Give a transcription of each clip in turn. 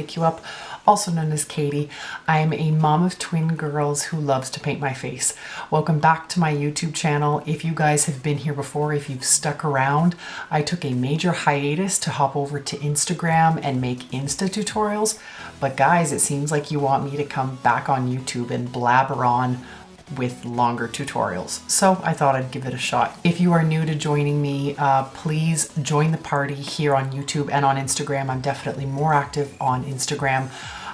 pick you up, also known as Katie. I am a mom of twin girls who loves to paint my face. Welcome back to my YouTube channel. If you guys have been here before, if you've stuck around, I took a major hiatus to hop over to Instagram and make Insta tutorials. But guys, it seems like you want me to come back on YouTube and blabber on with longer tutorials. So I thought I'd give it a shot. If you are new to joining me, please join the party here on YouTube and on Instagram. I'm definitely more active on Instagram.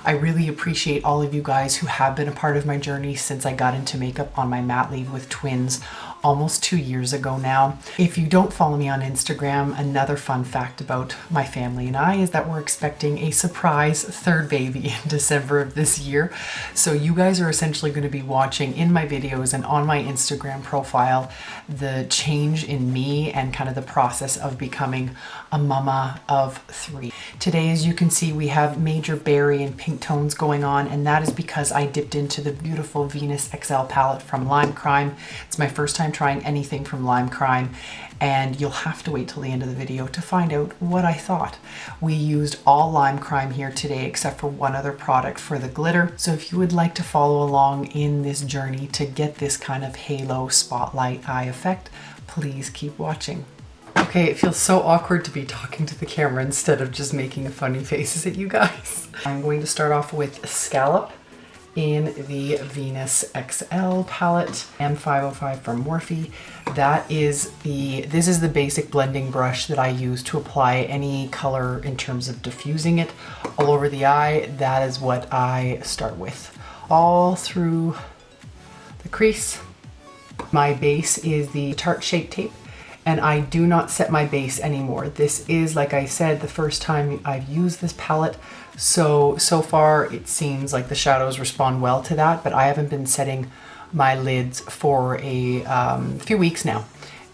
I really appreciate all of you guys who have been a part of my journey since I got into makeup on my mat leave with twins almost 2 years ago now. If you don't follow me on Instagram, another fun fact about my family and I is that we're expecting a surprise third baby in December of this year. So you guys are essentially going to be watching in my videos and on my Instagram profile the change in me and kind of the process of becoming a mama of 3. Today, as you can see, we have major berry and pink tones going on, and that is because I dipped into the beautiful Venus XL palette from Lime Crime. It's my first time trying anything from Lime Crime, and you'll have to wait till the end of the video to find out what I thought. We used all Lime Crime here today except for one other product for the glitter. So if you would like to follow along in this journey to get this kind of halo spotlight eye effect, please keep watching. Okay, it feels so awkward to be talking to the camera instead of just making funny faces at you guys. I'm going to start off with Scallop in the Venus XL palette, M505 from Morphe. This is the basic blending brush that I use to apply any color in terms of diffusing it all over the eye. That is what I start with. All through the crease. My base is the Tarte Shape Tape, and I do not set my base anymore. This is, like I said, the first time I've used this palette. So far it seems like the shadows respond well to that, but I haven't been setting my lids for a few weeks now.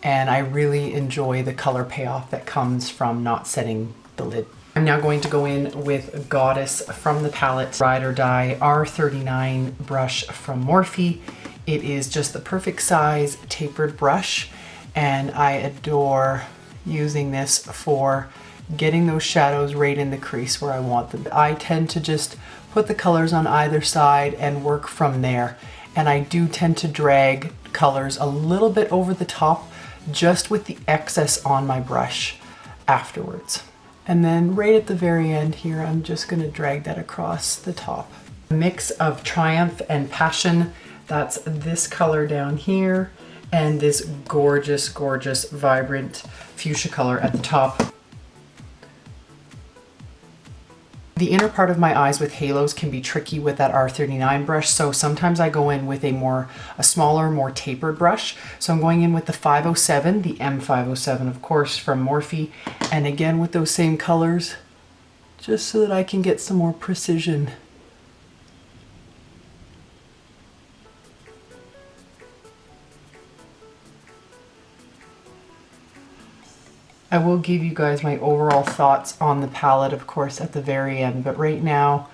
And I really enjoy the color payoff that comes from not setting the lid. I'm now going to go in with Goddess from the palette Ride or Die R39 brush from Morphe. It is just the perfect size tapered brush, and I adore using this for getting those shadows right in the crease where I want them. I tend to just put the colors on either side and work from there. And I do tend to drag colors a little bit over the top just with the excess on my brush afterwards. And then right at the very end here, I'm just gonna drag that across the top. A mix of Triumph and Passion. That's this color down here and this gorgeous, gorgeous, vibrant fuchsia color at the top. The inner part of my eyes with halos can be tricky with that R39 brush, so sometimes I go in with a smaller, more tapered brush. So I'm going in with the 507, the M507 of course from Morphe, and again with those same colors, just so that I can get some more precision. I will give you guys my overall thoughts on the palette, of course, at the very end, but right now,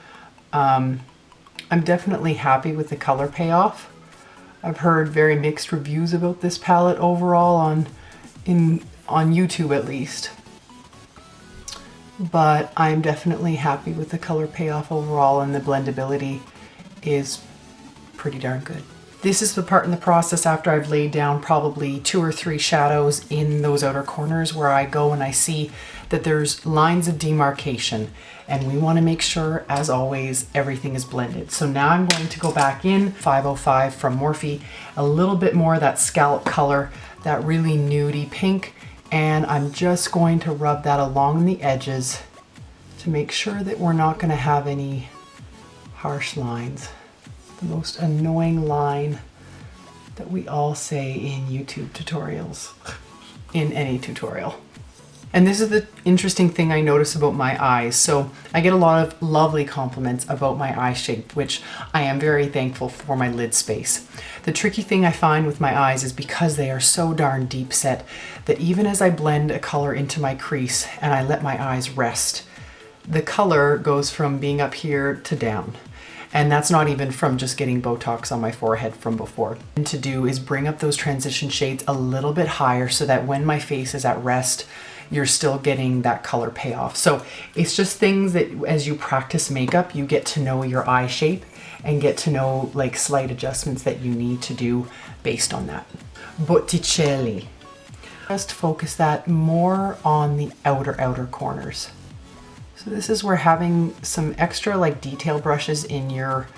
I'm definitely happy with the color payoff. I've heard very mixed reviews about this palette overall on YouTube at least, but I'm definitely happy with the color payoff overall, and the blendability is pretty darn good. This is the part in the process after I've laid down probably 2 or 3 shadows in those outer corners where I go and I see that there's lines of demarcation, and we want to make sure, as always, everything is blended. So now I'm going to go back in 505 from Morphe, a little bit more of that scallop color, that really nudie pink, and I'm just going to rub that along the edges to make sure that we're not going to have any harsh lines. The most annoying line that we all say in YouTube tutorials, in any tutorial. And this is the interesting thing I notice about my eyes. So I get a lot of lovely compliments about my eye shape, which I am very thankful for my lid space. The tricky thing I find with my eyes is because they are so darn deep set that even as I blend a color into my crease and I let my eyes rest, the color goes from being up here to down. And that's not even from just getting Botox on my forehead from before. And to do is bring up those transition shades a little bit higher so that when my face is at rest, you're still getting that color payoff. So it's just things that as you practice makeup, you get to know your eye shape and get to know like slight adjustments that you need to do based on that. Botticelli. Just focus that more on the outer corners. So this is where having some extra like detail brushes in your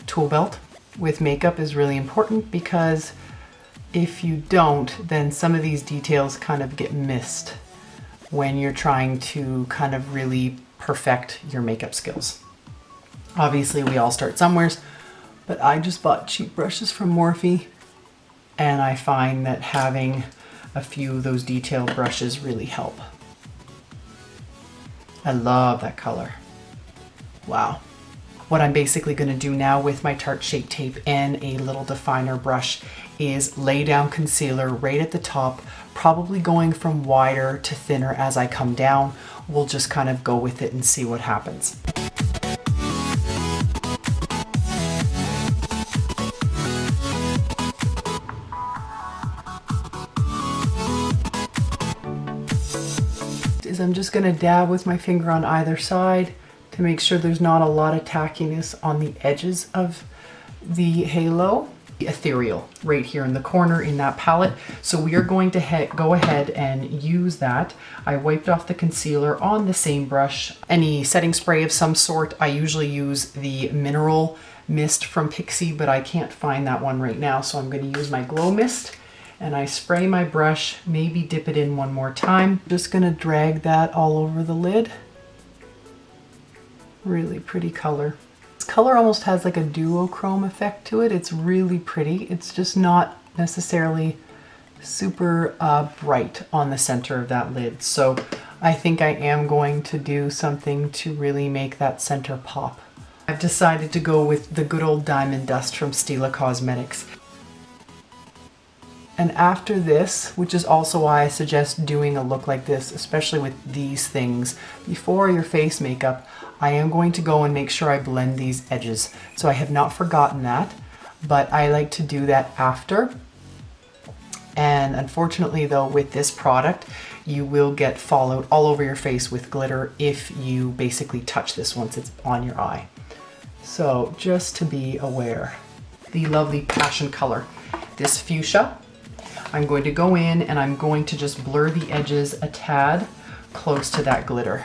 tool belt with makeup is really important, because if you don't, then some of these details kind of get missed when you're trying to kind of really perfect your makeup skills. Obviously we all start somewheres, but I just bought cheap brushes from Morphe, and I find that having a few of those detail brushes really help. I love that color. Wow. What I'm basically going to do now with my Tarte Shape Tape and a little definer brush is lay down concealer right at the top, probably going from wider to thinner as I come down. We'll just kind of go with it and see what happens. I'm just going to dab with my finger on either side to make sure there's not a lot of tackiness on the edges of the halo. Ethereal right here in the corner in that palette. So we are going to go ahead and use that. I wiped off the concealer on the same brush. Any setting spray of some sort. I usually use the Mineral Mist from Pixi, but I can't find that one right now. So I'm going to use my Glow Mist. And I spray my brush, maybe dip it in one more time. Just gonna drag that all over the lid. Really pretty color. This color almost has like a duochrome effect to it. It's really pretty. It's just not necessarily super bright on the center of that lid. So I think I am going to do something to really make that center pop. I've decided to go with the good old Diamond Dust from Stila Cosmetics. And after this, which is also why I suggest doing a look like this, especially with these things, before your face makeup, I am going to go and make sure I blend these edges. So I have not forgotten that, but I like to do that after. And unfortunately though, with this product, you will get fallout all over your face with glitter if you basically touch this once it's on your eye. So just to be aware. The lovely passion color, this fuchsia. I'm going to go in and I'm going to just blur the edges a tad close to that glitter.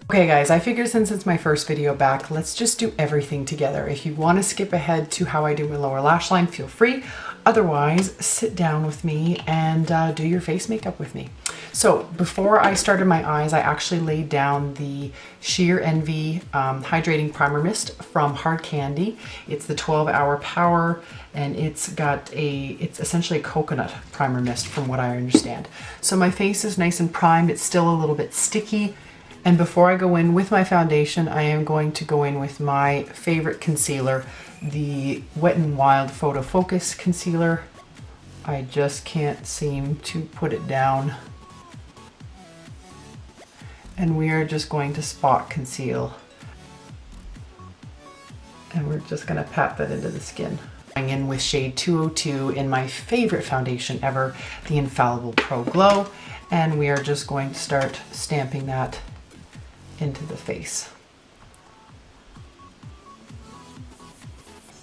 Okay guys, I figured since it's my first video back, let's just do everything together. If you want to skip ahead to how I do my lower lash line, feel free. Otherwise, sit down with me and do your face makeup with me. So before I started my eyes, I actually laid down the Sheer Envy Hydrating Primer Mist from Hard Candy. It's the 12-hour power, and it's essentially a coconut primer mist from what I understand. So my face is nice and primed. It's still a little bit sticky. And before I go in with my foundation, I am going to go in with my favorite concealer, the Wet n Wild Photo Focus Concealer. I just can't seem to put it down. And we are just going to spot conceal. And we're just gonna pat that into the skin. Going in with shade 202 in my favorite foundation ever, the Infallible Pro Glow. And we are just going to start stamping that into the face.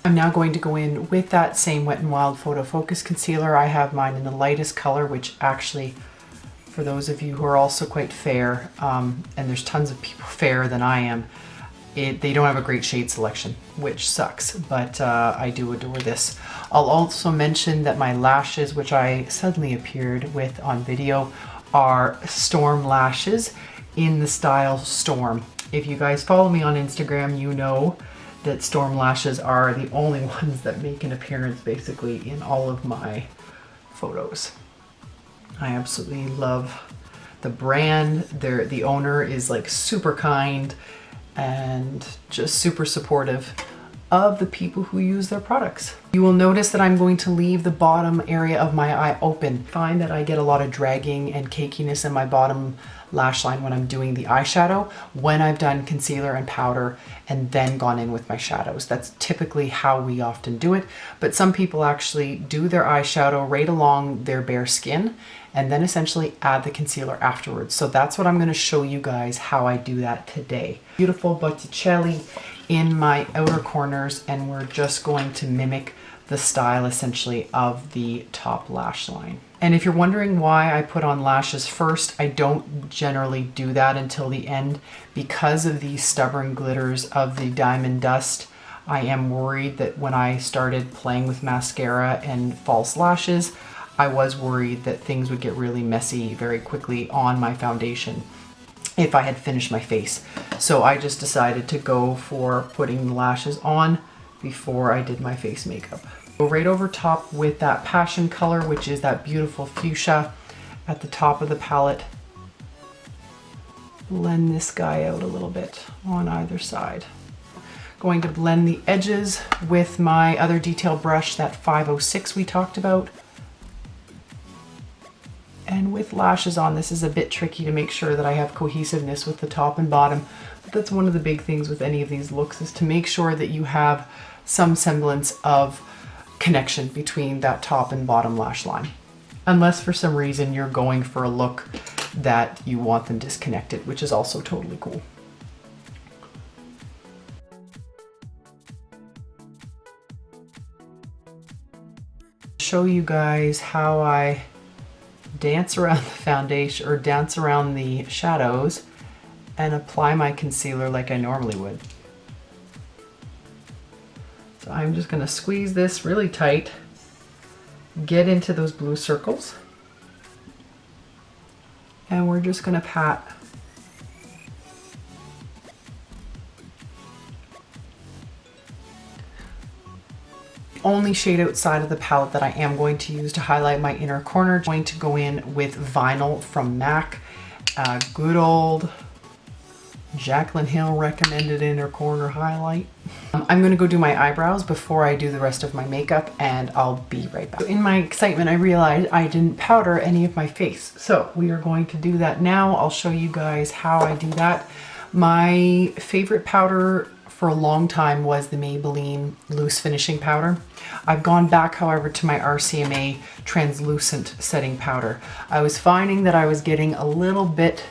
I'm now going to go in with that same Wet n Wild Photo Focus Concealer. I have mine in the lightest color, which actually, for those of you who are also quite fair, and there's tons of people fairer than I am, they don't have a great shade selection, which sucks, but I do adore this. I'll also mention that my lashes, which I suddenly appeared with on video, are Storm Lashes in the style Storm. If you guys follow me on Instagram, you know that Storm Lashes are the only ones that make an appearance basically in all of my photos. I absolutely love the brand. The owner is like super kind and just super supportive of the people who use their products. You will notice that I'm going to leave the bottom area of my eye open. I find that I get a lot of dragging and cakiness in my bottom lash line when I'm doing the eyeshadow, when I've done concealer and powder and then gone in with my shadows. That's typically how we often do it, but some people actually do their eyeshadow right along their bare skin and then essentially add the concealer afterwards. So that's what I'm going to show you guys how I do that today. Beautiful Botticelli in my outer corners, and we're just going to mimic the style essentially of the top lash line. And if you're wondering why I put on lashes first, I don't generally do that until the end because of these stubborn glitters of the diamond dust. I am worried that when I started playing with mascara and false lashes, I was worried that things would get really messy very quickly on my foundation if I had finished my face. So I just decided to go for putting the lashes on before I did my face makeup. Go right over top with that passion color, which is that beautiful fuchsia at the top of the palette. Blend this guy out a little bit on either side. Going to blend the edges with my other detail brush, that 506 we talked about. And with lashes on, this is a bit tricky to make sure that I have cohesiveness with the top and bottom. But that's one of the big things with any of these looks, is to make sure that you have some semblance of connection between that top and bottom lash line. Unless for some reason you're going for a look that you want them disconnected, which is also totally cool. Show you guys how I dance around the foundation or dance around the shadows and apply my concealer like I normally would. So I'm just going to squeeze this really tight, get into those blue circles, and we're just going to pat only shade outside of the palette that I am going to use to highlight my inner corner. I'm going to go in with Vinyl from MAC, good old Jaclyn Hill recommended inner corner highlight. I'm going to go do my eyebrows before I do the rest of my makeup, and I'll be right back. In my excitement, I realized I didn't powder any of my face. So we are going to do that now. I'll show you guys how I do that. My favorite powder for a long time was the Maybelline Loose Finishing Powder. I've gone back, however, to my RCMA Translucent Setting Powder. I was finding that I was getting a little bit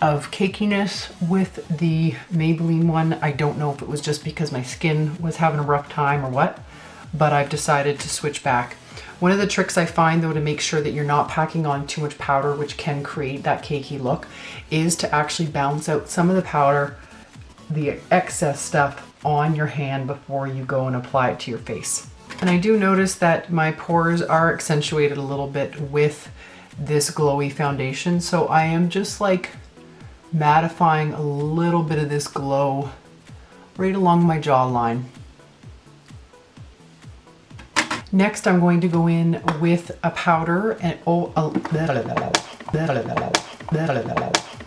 of cakiness with the Maybelline one. I don't know if it was just because my skin was having a rough time or what, but I've decided to switch back. One of the tricks I find though to make sure that you're not packing on too much powder, which can create that cakey look, is to actually balance out some of the powder, the excess stuff, on your hand before you go and apply it to your face. And I do notice that my pores are accentuated a little bit with this glowy foundation, so I am just like mattifying a little bit of this glow right along my jawline. Next, I'm going to go in with a powder and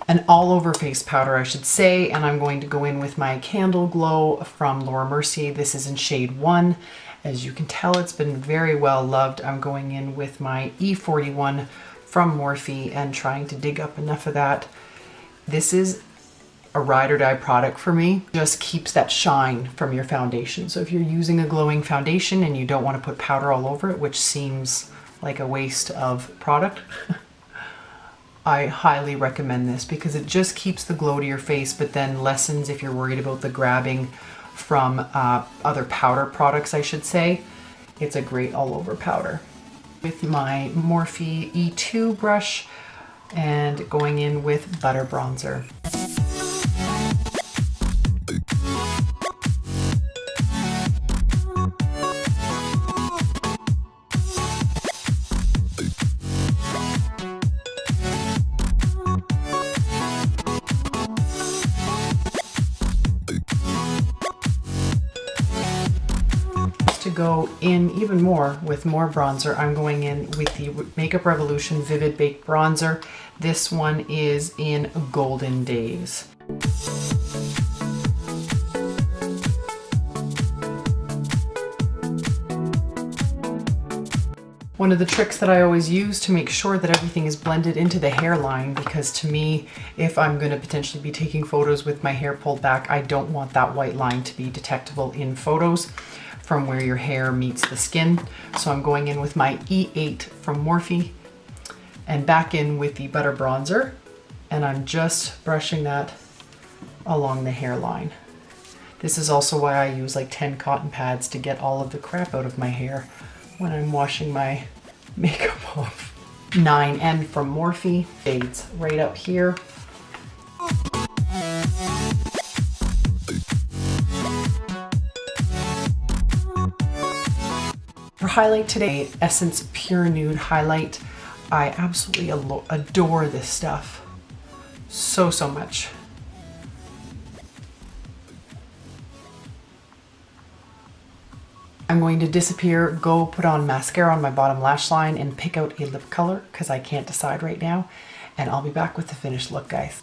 an all over face powder, I should say, and I'm going to go in with my Candle Glow from Laura Mercier. This is in shade 1. As you can tell, it's been very well loved. I'm going in with my E41 from Morphe and trying to dig up enough of that. This is a ride or die product for me. Just keeps that shine from your foundation. So if you're using a glowing foundation and you don't want to put powder all over it, which seems like a waste of product, I highly recommend this because it just keeps the glow to your face, but then lessens if you're worried about the grabbing from other powder products, I should say. It's a great all over powder. With my Morphe E2 brush, and going in with Butter Bronzer. To go in even more with more bronzer, I'm going in with the Makeup Revolution Vivid Baked Bronzer. This one is in Golden Days. One of the tricks that I always use to make sure that everything is blended into the hairline, because to me, if I'm going to potentially be taking photos with my hair pulled back, I don't want that white line to be detectable in photos from where your hair meets the skin. So I'm going in with my E8 from Morphe and back in with the Butter Bronzer, and I'm just brushing that along the hairline. This is also why I use like 10 cotton pads to get all of the crap out of my hair when I'm washing my makeup off. 9N from Morphe, shades right up here. For highlight today, Essence Pure Nude Highlight. I absolutely adore this stuff so much. I'm going to disappear, go put on mascara on my bottom lash line and pick out a lip color because I can't decide right now. And I'll be back with the finished look, guys.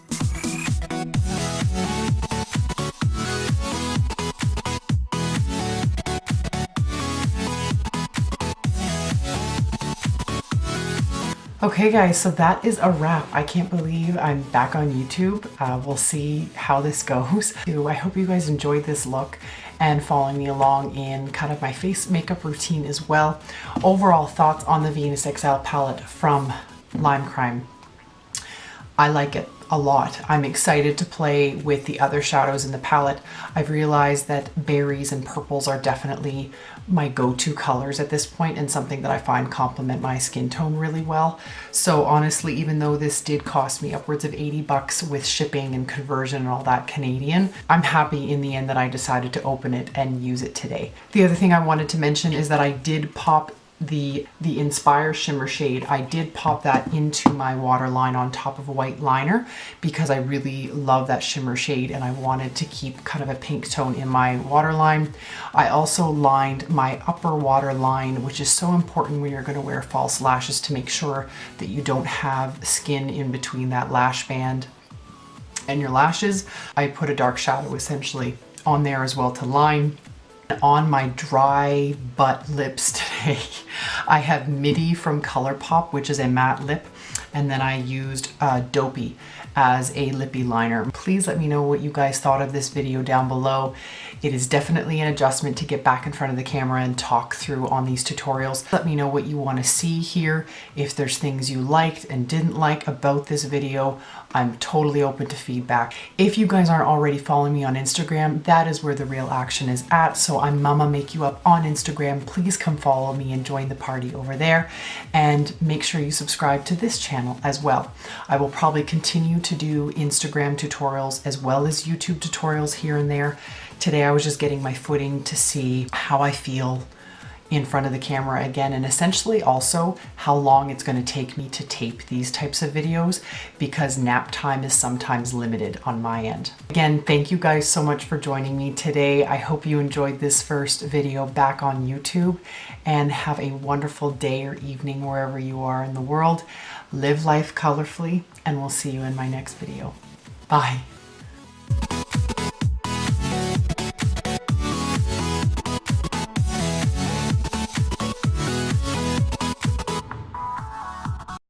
Okay guys, so that is a wrap. I can't believe I'm back on YouTube. We'll see how this goes. I hope you guys enjoyed this look and following me along in kind of my face makeup routine as well. Overall thoughts on the Venus XL palette from Lime Crime. I like it a lot. I'm excited to play with the other shadows in the palette. I've realized that berries and purples are definitely my go-to colors at this point and something that I find complement my skin tone really well. So honestly, even though this did cost me upwards of 80 bucks with shipping and conversion and all that Canadian, I'm happy in the end that I decided to open it and use it today. The other thing I wanted to mention is that I did pop the Inspire shimmer shade. I did pop that into my waterline on top of a white liner because I really love that shimmer shade and I wanted to keep kind of a pink tone in my waterline. I also lined my upper waterline, which is so important when you're going to wear false lashes, to make sure that you don't have skin in between that lash band and your lashes. I put a dark shadow essentially on there as well to line. On my dry butt lips today, I have Midi from ColourPop, which is a matte lip, and then I used Dopey as a lippy liner. Please let me know what you guys thought of this video down below. It is definitely an adjustment to get back in front of the camera and talk through on these tutorials. Let me know what you want to see here. If there's things you liked and didn't like about this video, I'm totally open to feedback. If you guys aren't already following me on Instagram, that is where the real action is at. So I'm Mama Make You Up on Instagram. Please come follow me and join the party over there. And make sure you subscribe to this channel as well. I will probably continue to do Instagram tutorials as well as YouTube tutorials here and there. Today I was just getting my footing to see how I feel in front of the camera again, and essentially also how long it's going to take me to tape these types of videos because nap time is sometimes limited on my end. Again, thank you guys so much for joining me today. I hope you enjoyed this first video back on YouTube, and have a wonderful day or evening wherever you are in the world. Live life colorfully, and we'll see you in my next video. Bye.